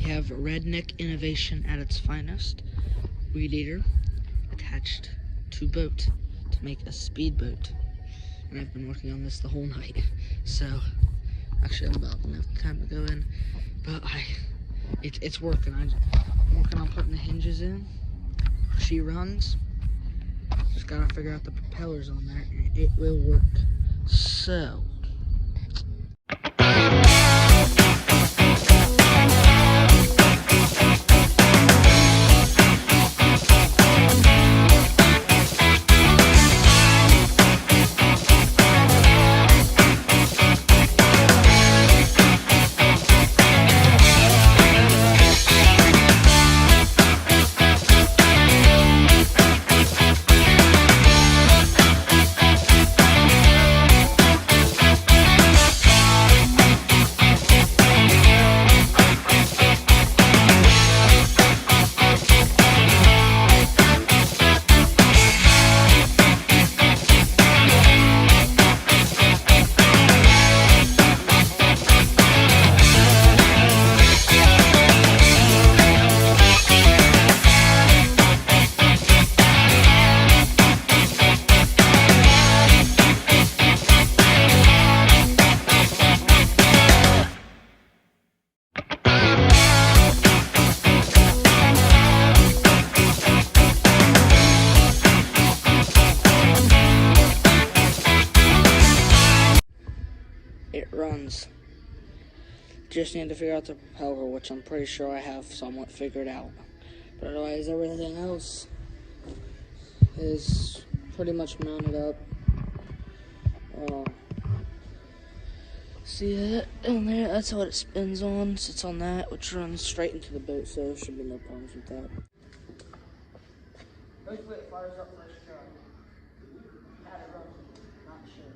have Redneck innovation at its finest. Weed eater attached to boat to make a speedboat. And I've been working on this the whole night. So, actually I'm about enough time to go in. But it's working. I'm working on putting the hinges in. She runs. Just gotta figure out the propellers on there and it will work. So, it runs. Just need to figure out the propeller, which I'm pretty sure I have somewhat figured out. But otherwise, everything else is pretty much mounted up. See that down there? That's what it spins on. Sits on that, which runs straight into the boat, so there should be no problems with that. Hopefully it fires up first try. Had it run, not sure.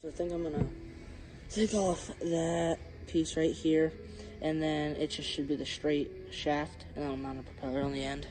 So I think I'm gonna take off that piece right here, and then it just should be the straight shaft, and then I'll mount a propeller on the end.